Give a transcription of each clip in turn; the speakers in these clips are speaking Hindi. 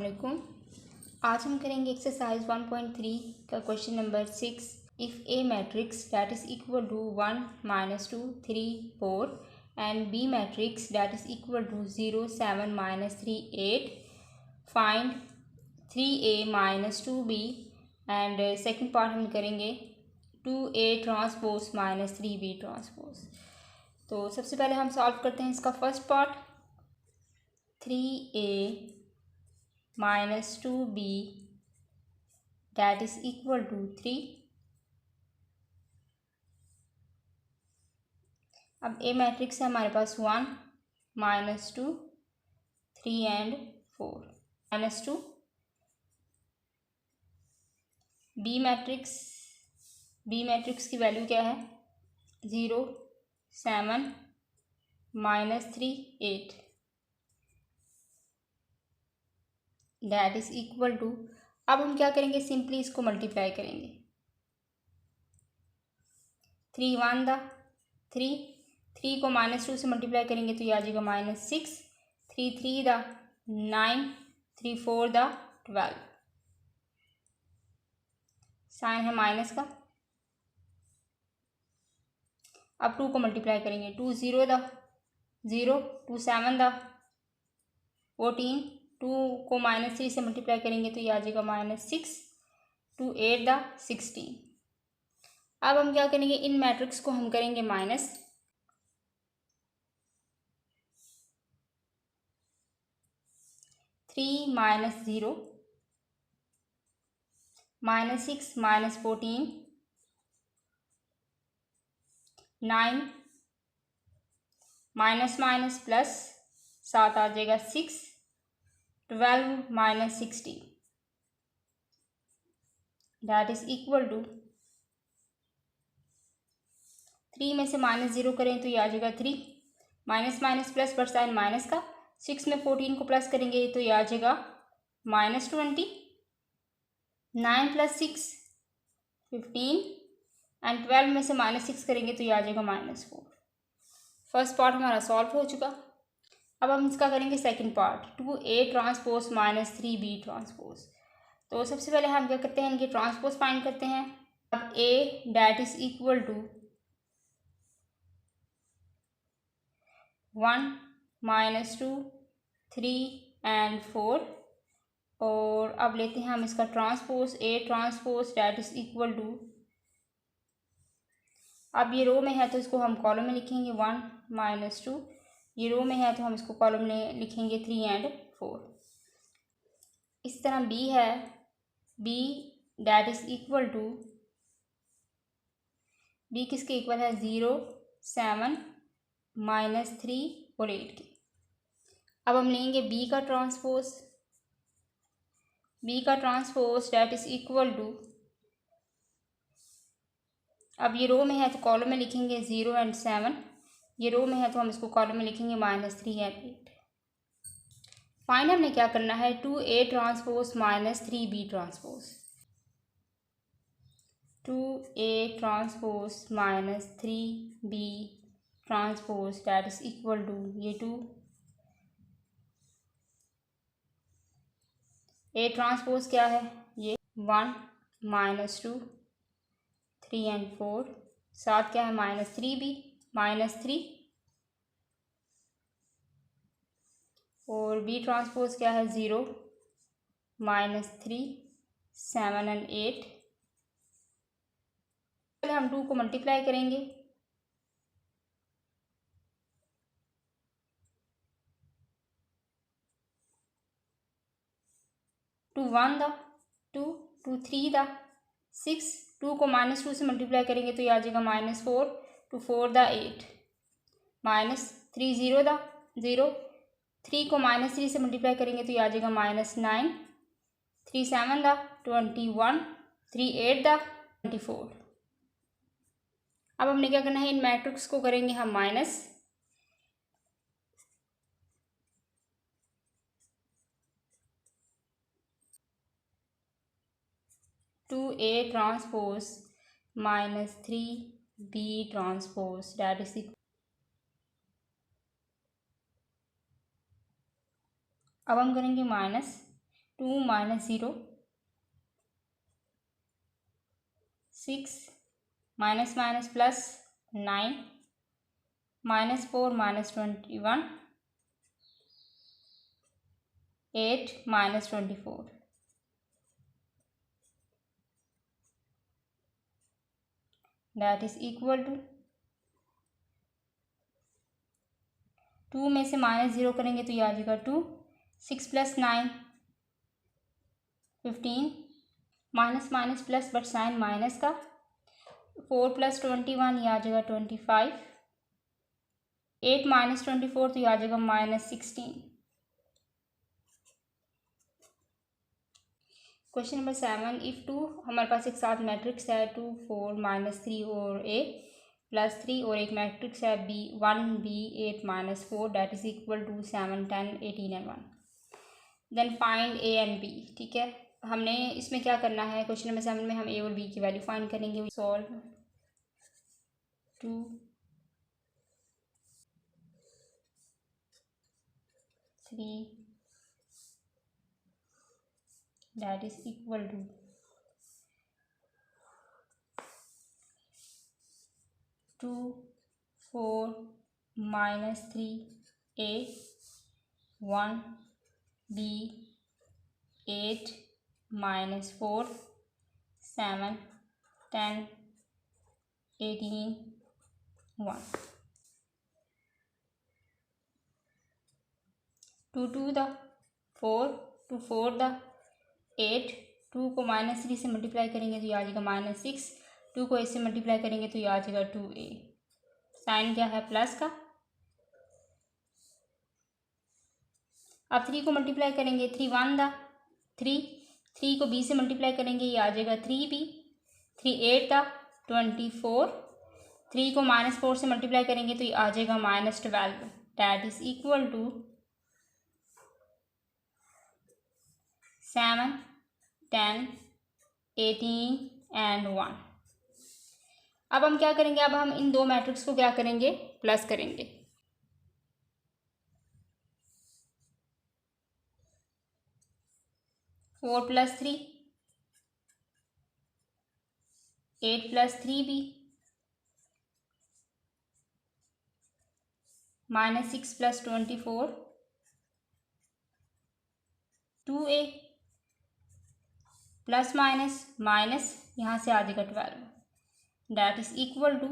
वालेकुम। आज हम करेंगे एक्सरसाइज 1.3 का question number 6। If A matrix that is equal to 1 -2 3 4 and B matrix that is equal to 0 7 -3 8 find 3a - 2b and second part हम करेंगे 2a ट्रांसपोज -3b ट्रांसपोज। तो सबसे पहले हम सॉल्व करते हैं इसका first part. 3a -2b that is equal to 3। अब ए मैट्रिक्स है हमारे पास 1 -2 3 एंड 4 -2। बी मैट्रिक्स की वैल्यू क्या है 0 7 -3 8 दैट इज इक्वल टू। अब हम क्या करेंगे सिंपली इसको मल्टीप्लाई करेंगे। 3 1 दा 3 को -2 से मल्टीप्लाई करेंगे तो ये आ जाएगा -6 3 3 दा 9 3 4 दा 12 साइन है माइनस का। अब 2 को मल्टीप्लाई करेंगे 2 0 दा 0 2 7 दा 14 2 को -3 से मल्टीप्लाई करेंगे तो ये आ जाएगा -6 2 8 दा 16। अब हम क्या करेंगे इन मैट्रिक्स को हम करेंगे माइनस। 3 -0 -6 -14 9 माइनस प्लस 7 आ जाएगा 6 12 -60 दैट इज इक्वल टू। 3 में से -0 करें तो ये आ जाएगा 3 माइनस प्लस पर साइन माइनस का। 6 में 14 को प्लस करेंगे तो ये आ जाएगा -20 9 + 6 15 एंड 12 में से -6 करेंगे तो ये आ जाएगा -4। फर्स्ट पार्ट हमारा सॉल्व हो चुका। अब हम इसका करेंगे second part 2a transpose -3b transpose. तो सबसे पहले हम क्या करते हैं इनके ट्रांसपोज फाइंड करते हैं। अब a that is equal to 1 -2 3 and 4 और अब लेते हैं हम इसका transpose a transpose that is equal to. अब ये रो में है तो इसको हम कॉलम में लिखेंगे 1 -2। ये रो में है तो हम इसको कॉलम में लिखेंगे 3 एंड 4। इस तरह b है b that is equal to. b किसके इक्वल है 0 7 -3 और 8 के। अब हम लेंगे b का transpose that is equal to. अब ये रो में है तो कॉलम में लिखेंगे 0 एंड 7। ये रो में है तो हम इसको कॉलम में लिखेंगे -3 एंड 8। फाइनल में क्या करना है 2a transpose -3b transpose. 2a transpose -3b transpose that is equal to ये 2 a ट्रांसपोज क्या है ये 1 -2 3 एंड 4 साथ क्या है -3b -3 और b ट्रांसपोज क्या है 0 -3 7 एंड 8। पहले हम 2 को मल्टीप्लाई करेंगे। 2 1 दा 2 2 3 दा 6 2 को -2 से मल्टीप्लाई करेंगे तो ये आ जाएगा -4 2 4 दा 8 -3 0 दा 0 3 को -3 से मल्टीप्लाई करेंगे तो ये आ जाएगा -9 3 7 दा 21 3 8 दा 24। अब हमने क्या करना है इन मैट्रिक्स को करेंगे हम minus. 2a transpose -3b transpose that is. अब हम करेंगे minus 2 minus 0, 6 minus minus plus 9, minus 4 minus 21, 8 minus 24. That is equal to 2 में से माइनस 0 करेंगे तो ये आ जाएगा 2, 6 plus 9 15, minus minus plus but sign minus का, 4 प्लस 21 ये आ जाएगा 25, 8 माइनस 24 तो ये आ जाएगा -16। क्वेश्चन नंबर 7, इफ़ 2 हमारे पास एक साथ मैट्रिक्स है 2 4 -3 और a +3 और एक मैट्रिक्स है b 1 b 8 -4 that is equal to 7 10 18 and 1। Then find a and b। ठीक है, हमने इसमें क्या करना है, क्वेश्चन नंबर 7 में हम a और b की वैल्यू फाइंड करेंगे। Solve 2 3 that is equal to 2 4 -3 a 1 b 8 -4 7 10 18 1। 2 2 the 4 2 4 the 8, 2 को -3 से मल्टीप्लाई करेंगे तो ये आ जाएगा -6, 2 को इससे मल्टीप्लाई करेंगे तो ये आ जाएगा 2a। साइन क्या है, प्लस का। अब 3 को मल्टीप्लाई करेंगे, 3 1 द 3, 3 को b से मल्टीप्लाई करेंगे ये आ जाएगा 3b, 3 8 द 24, 3 को -4 से मल्टीप्लाई करेंगे तो ये आ जाएगा -12 that is equal to 7 10 18 and 1। अब हम क्या करेंगे, अब हम इन दो मैट्रिक्स को क्या करेंगे, प्लस करेंगे। Four plus 3 8 plus 3b -6 plus 24 2a plus minus minus यहाँ से आ जाएगा 12 that is equal to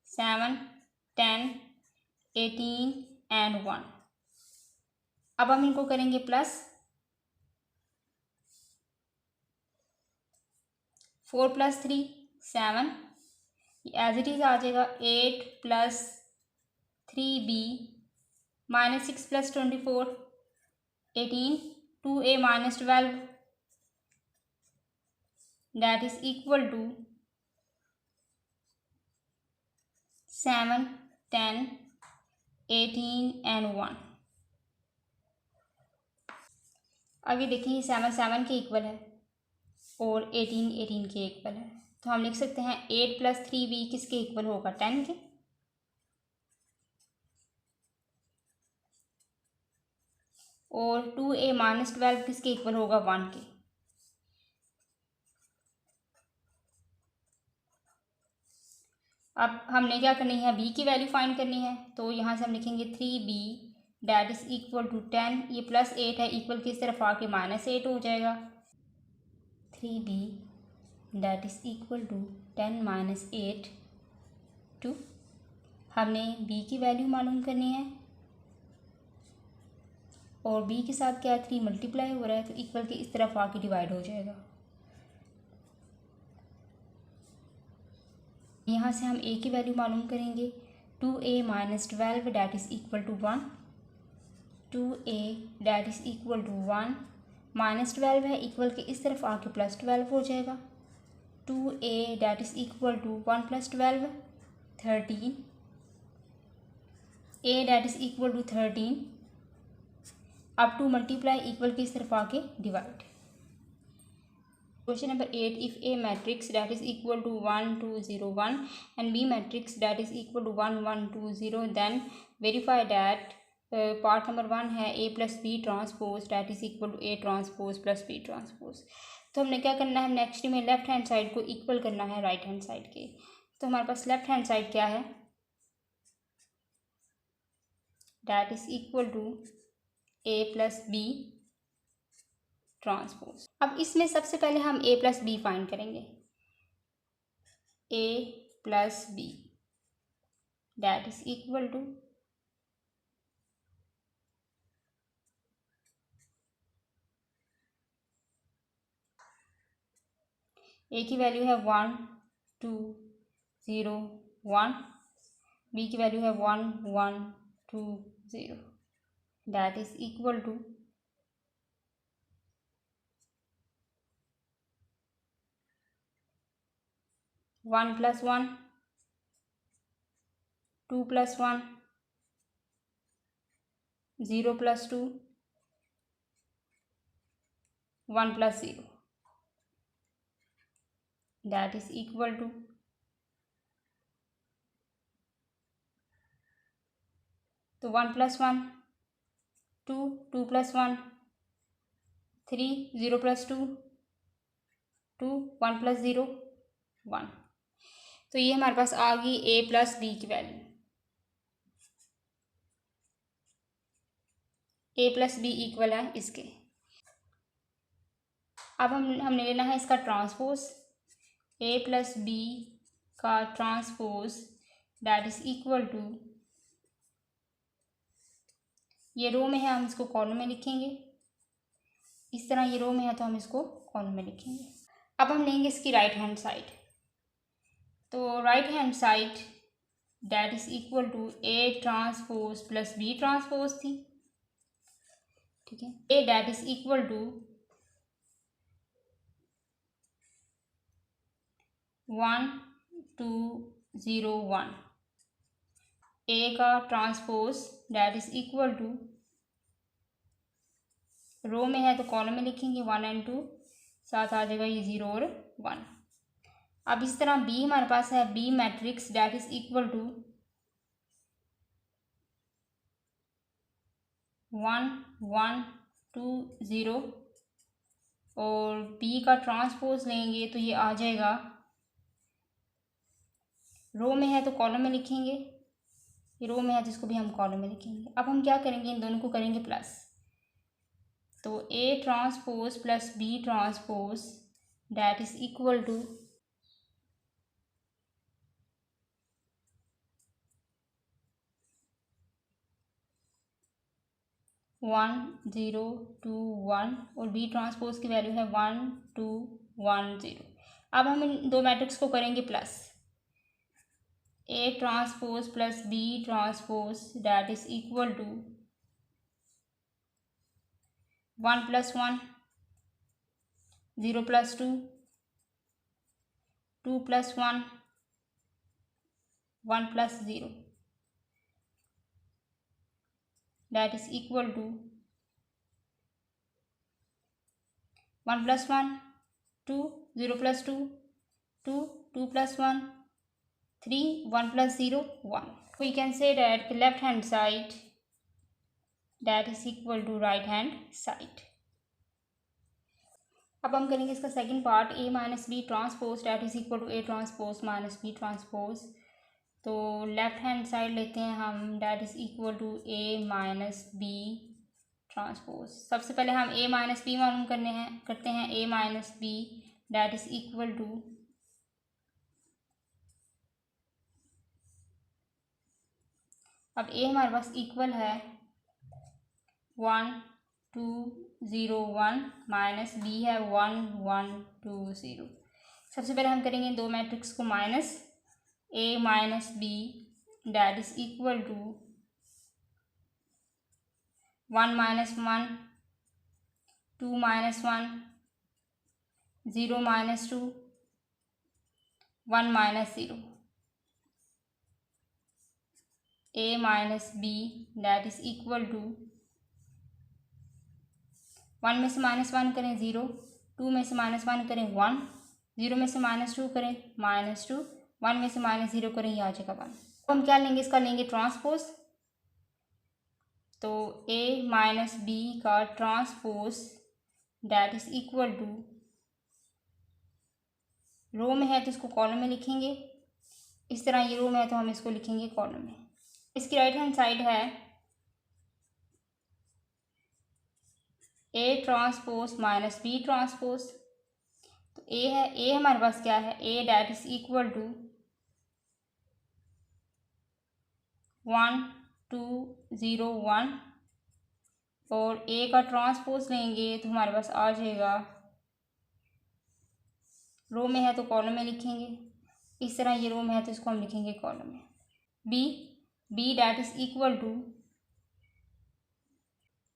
7 10 18 and 1। अब हम इनको करेंगे plus, 4 plus 3 7 as it is आ जाएगा 8 plus 3b -6 plus 24 18 2a -12 that is equal to 7 10 18 and 1। अब ये देखिए 7 7 के इक्वल है और 18 18 के इक्वल है, तो हम लिख सकते हैं 8 प्लस 3b किसके इक्वल होगा, 10 के। और 2a -12 किसके इक्वल होगा, 1 के। अब हमने क्या करनी है, b की वैल्यू फाइंड करनी है, तो यहाँ से हम लिखेंगे 3b that is equal to 10, ये +8 है, इक्वल किस तरफ आके -8 हो जाएगा। 3b that is equal to 10 - 8 2। हमने b की वैल्यू मालूम करनी है और b के साथ क्या 3 मल्टीप्लाई हो रहा है, तो इक्वल के इस तरफ आके डिवाइड हो जाएगा। यहाँ से हम a की वैल्यू मालूम करेंगे, 2a -12 that is equal to 1, 2a that is equal to 1 -12 है, इक्वल के इस तरफ आके +12 हो जाएगा। 2a that is equal to 1 + 12 13, a that is equal to 13, अब 2 मल्टीप्लाई इक्वल के इस तरफ आके divide. Question number 8, if A matrix that is equal to 1 2 0 1 and B matrix that is equal to 1 1 2 0, then verify that part number 1 है A plus B transpose that is equal to A transpose plus B transpose. तो हमने क्या करना है, नेक्स्ट में लेफ्ट हैंड साइड को इक्वल करना है राइट हैंड साइड के। तो हमारे पास लेफ्ट हैंड साइड क्या है, that is equal to A plus B transpose. अब इसमें सबसे पहले हम ए प्लस बी फाइंड करेंगे, A plus B that is equal to A की वैल्यू है 1 2 0 1, बी की वैल्यू है 1 1 2 0 that is equal to 1 + 1 2 + 1 0 + 2 1 + 0 that is equal to तो 1 + 1 2 2 + 1 3 0 + 2 2 1 + 0 1। तो ये हमारे पास आ गई ए प्लस बी की value, A plus B equal है इसके। अब हमने लेना है इसका ट्रांसपोज, ए प्लस बी का transpose that is equal to, ये रो में है हम इसको कॉलम में लिखेंगे, इस तरह ये रो में है तो हम इसको कॉलम में लिखेंगे। अब हम लेंगे इसकी राइट हैंड साइड, तो right hand side that is equal to A transpose plus B transpose थी, ठीक है। A that is equal to 1 2 0 1, A का transpose that is equal to, row में है तो कॉलम में लिखेंगे 1 और 2, साथ आ जाएगा ये 0 और 1। अब इस तरह बी हमारे पास है, B matrix that is equal to 1 1 2 0, और बी का ट्रांसपोज लेंगे तो ये आ जाएगा, रो में है तो कॉलम में लिखेंगे, ये रो में है जिसको भी हम कॉलम में लिखेंगे। अब हम क्या करेंगे, इन दोनों को करेंगे प्लस, तो A transpose plus B transpose that is equal to 1 0 2 1, और बी ट्रांसपोज की वैल्यू है 1 2 1 0। अब हम इन दो मैट्रिक्स को करेंगे plus, A transpose plus B transpose that is equal to 1 + 1 0 + 2 2 + 1 1 + 0 that is equal to 1 + 1 2 0 + 2 2 2 + 1 3 1 + 0 1। We can say that the left hand side that is equal to right hand side। अब हम करेंगे इसका second part, A minus B transpose that is equal to A transpose minus B transpose. तो लेफ्ट हैंड साइड लेते हैं हम, that is equal to A minus B transpose. सबसे पहले हम ए माइनस बी मालूम करते हैं, A minus B that is equal to, अब ए हमारे पास इक्वल है 1 2 0 1 माइनस बी है 1 1 2 0। सबसे पहले हम करेंगे दो मैट्रिक्स को minus, A minus B that is equal to 1 - 1 2 - 1 0 - 2 1 - 0, a minus B that is equal to 1 में से -1 करें 0, 2 में से -1 करें 1, 0 में से -2 करें -2, 1 में से -0 करें, ये आ जाएगा 1। तो हम क्या लेंगे, इसका लेंगे ट्रांसपोज, तो ए माइनस बी का transpose that is equal to, row में है तो इसको कॉलम में लिखेंगे, इस तरह ये रो में है तो हम इसको लिखेंगे कॉलम में। इसकी राइट हैंड साइड है A transpose minus B transpose. तो ए है, ए हमारे पास क्या है, A that is equal to 1 2 0 1, और ए का ट्रांसपोज लेंगे तो हमारे पास आ जाएगा, रो में है तो कॉलम में लिखेंगे, इस तरह ये रो में है तो इसको हम लिखेंगे कॉलम में। B, B that is equal to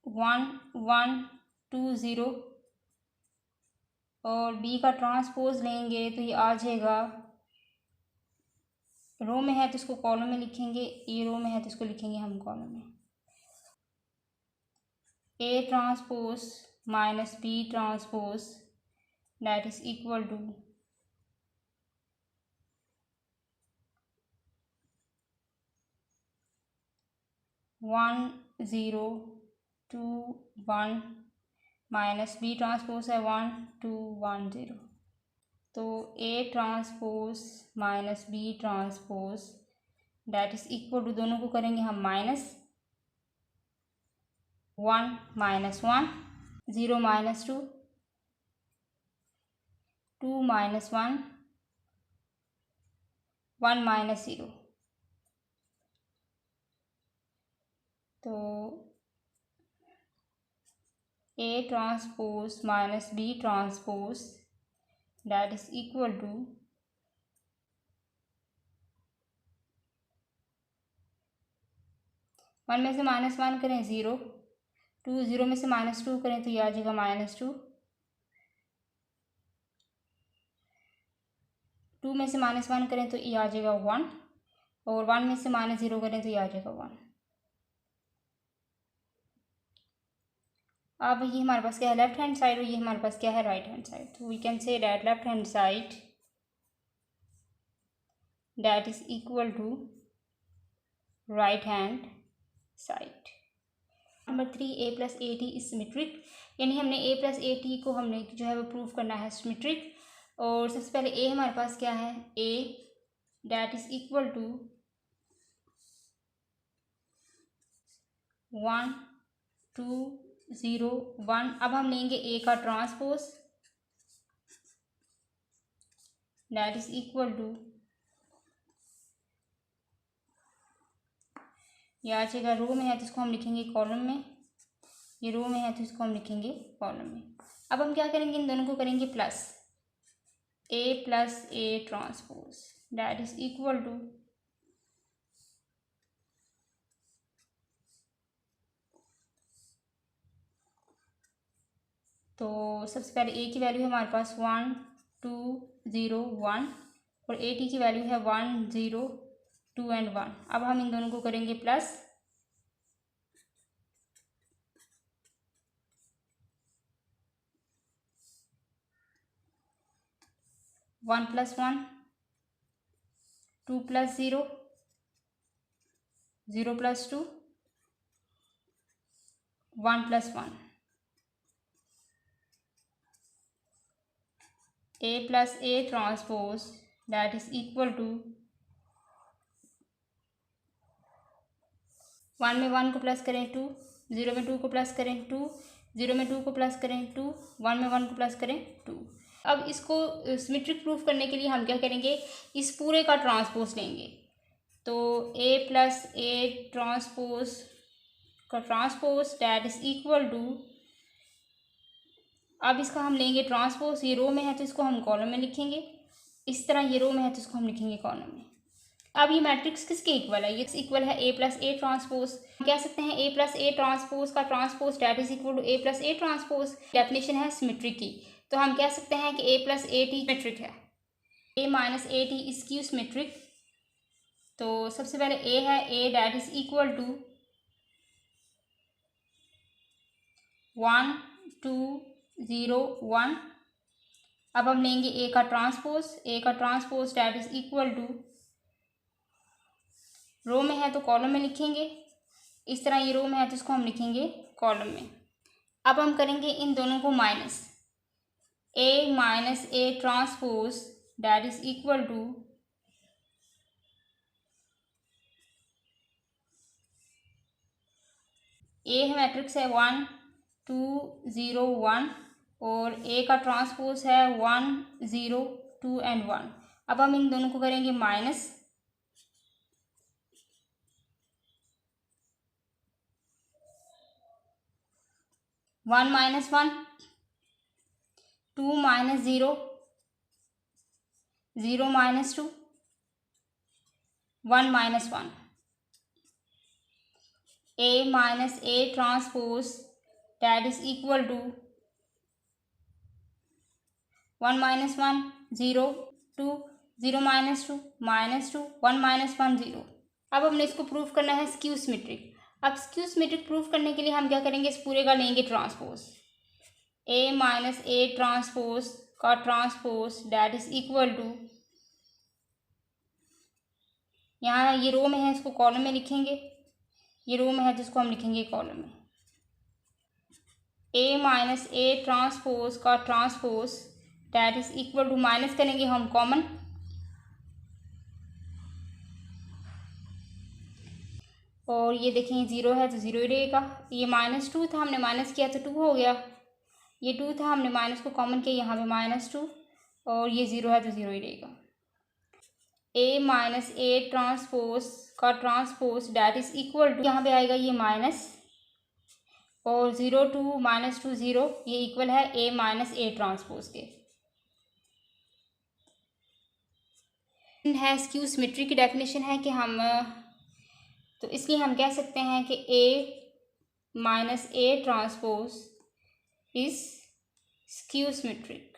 1 1 2 0, और बी का ट्रांसपोज लेंगे तो ये आ जाएगा, रो में है तो इसको कॉलम में लिखेंगे, ये रो में है तो इसको लिखेंगे हम कॉलम में। A transpose minus B transpose that is equal to 1 0 2 1 minus B transpose है 1 2 1 0। तो A transpose minus B transpose that is equal to, दोनों को करेंगे हम minus, 1 minus 1 0 minus 2 2 minus 1 1 minus 0। तो A transpose minus B transpose that is equal to 1 में से -1 करें 0, 2 0 में से -2 करें तो ये आ जाएगा -2, 2 में से -1 करें तो ये आ जाएगा 1, और 1 में से -0 करें तो ये आ जाएगा 1। अब ये हमारे पास क्या है, लेफ्ट हैंड साइड, और ये हमारे पास क्या है, राइट हैंड साइड। तो we can say that left hand side that is equal to right hand side. Number 3, A plus A T is symmetric, यानी हमने ए प्लस ए टी को हमने जो है वो प्रूव करना है सिमेट्रिक। और सबसे पहले ए हमारे पास क्या है, A that is equal to 1 2 0 1। अब हम लेंगे ए का transpose that is equal to, ये आ जाएगा, रो में है तो इसको हम लिखेंगे कॉलम में, ये रो में है तो इसको हम लिखेंगे कॉलम में। अब हम क्या करेंगे, इन दोनों को करेंगे plus, A plus A transpose that is equal to, तो सबसे पहले ए की वैल्यू है हमारे पास 1 2 0 1, और ए टी की वैल्यू है 1 0 2 एंड 1। अब हम इन दोनों को करेंगे plus, one plus 1 2 plus 0 0 plus 2 1 plus 1। A plus A transpose that is equal to, 1 में 1 को प्लस करें 2, 0 में 2 को प्लस करें 2, 0 में 2 को प्लस करें 2, 1 में 1 को प्लस करें 2। अब इसको सिमेट्रिक प्रूफ करने के लिए हम क्या करेंगे, इस पूरे का ट्रांसपोज लेंगे। तो ए प्लस ए ट्रांसपोज का transpose that is equal to, अब इसका हम लेंगे ट्रांसपोज, ये रो में है तो इसको हम कॉलम में लिखेंगे, इस तरह ये रो में है तो इसको हम लिखेंगे कॉलम में। अब ये मैट्रिक्स किसके इक्वल है, ये इक्वल है ए प्लस ए ट्रांसपोज। कह सकते हैं ए प्लस ए ट्रांसपोज का transpose that is equal to A plus A transpose. Definition है सिमेट्रिक की, तो हम कह सकते हैं कि A plus A T symmetric है, A minus A T is skew symmetric. तो सबसे पहले ए है, A that is equal to 1 2 0 1। अब हम लेंगे ए का ट्रांसपोज, ए का transpose that is equal to, row में है तो कॉलम में लिखेंगे, इस तरह ये रो में है तो इसको हम लिखेंगे कॉलम में। अब हम करेंगे इन दोनों को minus, A minus A transpose that is equal to A matrix है 1 2 0 1 और ए का ट्रांसपोज है 1 0 2 एंड 1। अब हम इन दोनों को करेंगे minus, 1 minus 1 2 minus 0 0 minus 2 1 minus 1। A minus A transpose that is equal to 1 minus 1 0 2 0 minus 2 1 minus 1 0। अब हमने इसको प्रूफ करना है स्क्यू सिमेट्रिक। अब स्क्यू सिमेट्रिक प्रूफ करने के लिए हम क्या करेंगे, इस पूरे का लेंगे transpose, A minus A transpose का transpose that is equal to, यहाँ ये रो में है इसको कॉलम में लिखेंगे, ये रो में है जिसको हम लिखेंगे कॉलम में, ए माइनस ए ट्रांसपोज का transpose that is equal to, minus करेंगे हम कॉमन, और ये देखें 0 है तो 0 ही रहेगा। ये -2 था, हमने माइनस किया तो 2 हो गया, ये 2 था हमने माइनस को कॉमन किया, यहाँ पे -2 और ये 0 है तो 0 ही रहेगा। ए माइनस ए ट्रांसपोज का transpose that is equal to, यहाँ पे आएगा ये माइनस और 0 2 -2 0, ये इक्वल है ए माइनस ए ट्रांसपोज के। है स्क्यू सिमेट्री की डेफिनेशन है कि हम, तो इसलिए हम कह सकते हैं कि A minus A transpose is skew symmetric.